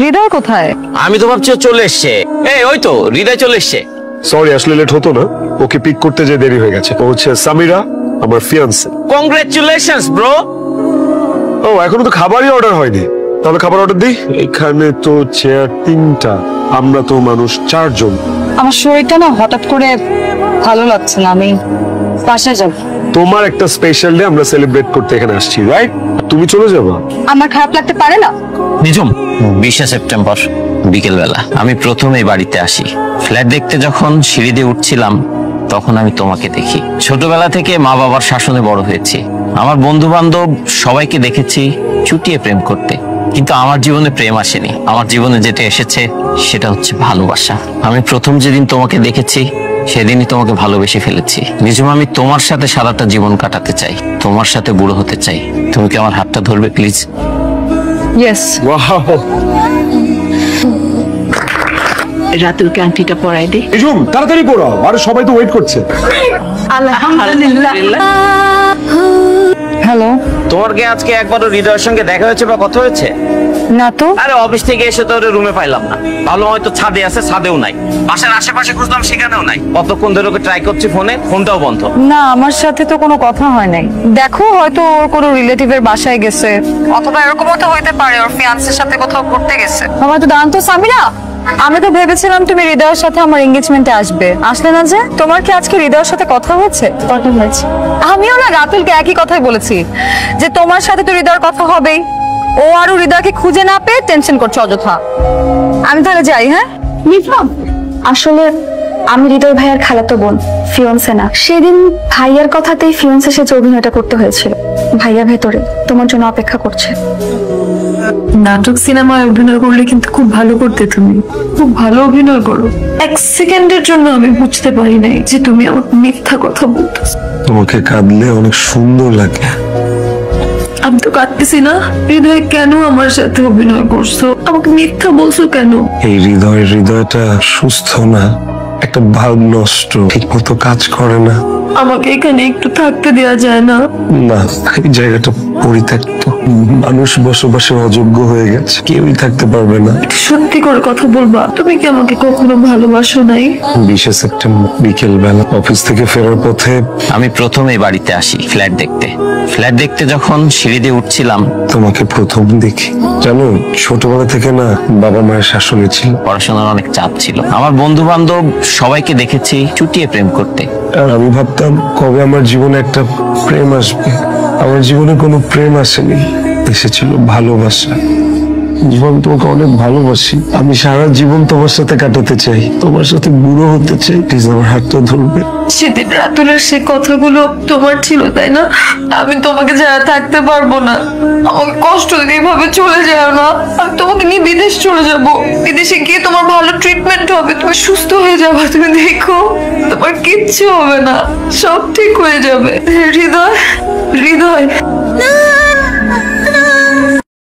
হৃদয় কোথায়? আমি তো ভাবছি চলে এসছে। এই ওই তো হৃদয় চলে এসছে। সরি, আসলে লেট হতো না, ওকে পিক করতে যে দেরি হয়ে গেছে। ও হচ্ছে সামিরা, আমার ফিয়ান্সে। Congratulations bro. ও এখনো তো খাবারই অর্ডার হয়নি, তাহলে খাবার অর্ডার দিই। এখানে তো চেয়ার 3টা, আমরা তো মানুষ 4 জন। আমার শরীরটা না হঠাৎ করে ভালো লাগছে না, আমি বাসায় যাব। তোমার একটা স্পেশাল ডে আমরা সেলিব্রেট করতে এখানে আসছি, রাইট? তুমি চলে যাবা? আমার খারাপ লাগতে পারে না? নিজম 20শে সেপ্টেম্বর বিকেল বেলা আমি প্রথম এই বাড়িতে আসি। ফ্ল্যাট দেখতে যখন সিঁড়ি দিয়ে উঠছিলাম তখন আমি তোমাকে দেখি। ছোটবেলা থেকে মা বাবার শাসনে বড় হয়েছি। আমার বন্ধু বান্ধব সবাইকে দেখেছি চুটিয়ে প্রেম করতে, কিন্তু আমার জীবনে প্রেম আসেনি। আমার জীবনে যেটা এসেছে সেটা হচ্ছে ভালোবাসা। আমি প্রথম যেদিন তোমাকে দেখেছি সেদিনই তোমাকে ভালোবেসে ফেলেছি। নিজম আমি তোমার সাথে সারাটা জীবন কাটাতে চাই, তোমার সাথে বুড়ো হতে চাই। তুমি কি আমার হাতটা ধরবে প্লিজ? ইয়েস। ওয়াও, রাতুলকে আংটিটা পরাই দে। নিজুম তাড়াতাড়ি পড়াও, আরে সবাই তো ওয়েট করছে। আলহামদুলিল্লাহ। হ্যালো। তোমার কি আজকে একবারও হৃদয়ের সঙ্গে দেখা হয়েছে বা কথা হয়েছে? না তো। আরে অফিস থেকে এসে তো রুমে পাইলাম না। ভালো হয়তো ছাদে আছে, ছাদেও নাই। বাসার আশেপাশে খুঁজলাম, সেখানেও নাই। কতক্ষণ ধরে ওকে ট্রাই করছি ফোনে, ফোনটাও বন্ধ। না, আমার সাথে তো কোনো কথা হয় নাই। দেখো, হয়তো ওর কোনো রিলেটিভের বাসায় গেছে, অথবা এরকমও তো হইতে পারে ওর ফিয়ান্সের সাথে কোথাও ঘুরতে গেছে। আমার তো দাঁড়ান তো সামিরা, আমি তো ভেবেছিলাম তুমি হৃদয়ের সাথে আমার এঙ্গেজমেন্টে আসবে, আসলে না যে। তোমার কি আজকে হৃদয়ের সাথে কথা হয়েছে? কথা হয়েছে। আমিও না রাতুলকে একই কথাই বলেছি যে তোমার সাথে তো হৃদয়ের কথা হবেই। ও আরো হৃদয়কে খুঁজে না পেয়ে টেনশন করছে অযথা। আমি তাহলে যাই। হ্যাঁ নিফাম, আসলে আমি হৃদয় ভাইয়ার খালাতো বোন, ফিয়ন্সে না। সেদিন ভাইয়ার কথাতেই ফিয়ন্সে সে যে অভিনয়টা করতে হয়েছিল। ভাইয়া ভেতরে তোমার জন্য অপেক্ষা করছে। নাটক সিনেমায় অভিনয় করলে কিন্তু খুব ভালো করতে, তুমি খুব ভালো অভিনয় করো। 1 সেকেন্ডের জন্য আমি বুঝতে পারি নাই যে তুমি আমার মিথ্যা কথা বলতেছো। তোমাকে কাঁদলে অনেক সুন্দর লাগে। আমি তো কাঁদতেছি না। হৃদয় কেন আমার সাথে অভিনয় করছো? আমাকে মিথ্যা বলছো কেন? এই হৃদয়টা সুস্থ না, একটা ভাব নষ্ট, ঠিক মতো কাজ করে না। আমাকে এখানে একটু থাকতে দেওয়া যায় না? না, এই জায়গাটা পরিত্যক্ত, মানুষ বসবাসের অযোগ্য হয়ে গেছে, কেউই থাকতে পারবে না। সত্যি করে কথা বলবা, তুমি কি আমাকে কখনো ভালোবাসো নাই? 20শে সেপ্টেম্বর বিকেল বেলা অফিস থেকে ফেরার পথে আমি প্রথম এই বাড়িতে আসি ফ্ল্যাট দেখতে। ফ্ল্যাট দেখতে যখন সিঁড়ি দিয়ে উঠছিলাম তোমাকে প্রথম দেখি। জানো, ছোটবেলা থেকে না বাবা মায়ের শাসনে ছিল, পড়াশোনার অনেক চাপ ছিল। আমার বন্ধু বান্ধব সবাইকে দেখেছি চুটিয়ে প্রেম করতে, আর আমি ভাবতাম কবে আমার জীবনে একটা প্রেম আসবে। আমার জীবনে কোনো প্রেম আসেনি, এসেছিল ভালোবাসা। জীবন, তোমাকে অনেক ভালোবাসি। আমি সারা জীবন তোমার সাথে কাটাতে চাই, তোমার সাথে বুড়ো হতে চাই। প্লিজ আমার হাতটা ধরবে। সেদিন রাতুলের সে কথাগুলো তোমার ছিল, তাই না? আমি তোমাকে ছাড়া থাকতে পারবো না। আমাকে কষ্ট দিয়ে এইভাবে চলে যাও না। আমি তোমাকে নিয়ে বিদেশ চলে যাব। বিদেশে গিয়ে তোমার ভালো ট্রিটমেন্ট হবে, তুমি সুস্থ হয়ে যাবে। তুমি দেখো, তোমার কিচ্ছু হবে না, সব ঠিক হয়ে যাবে। হৃদয়, হৃদয়।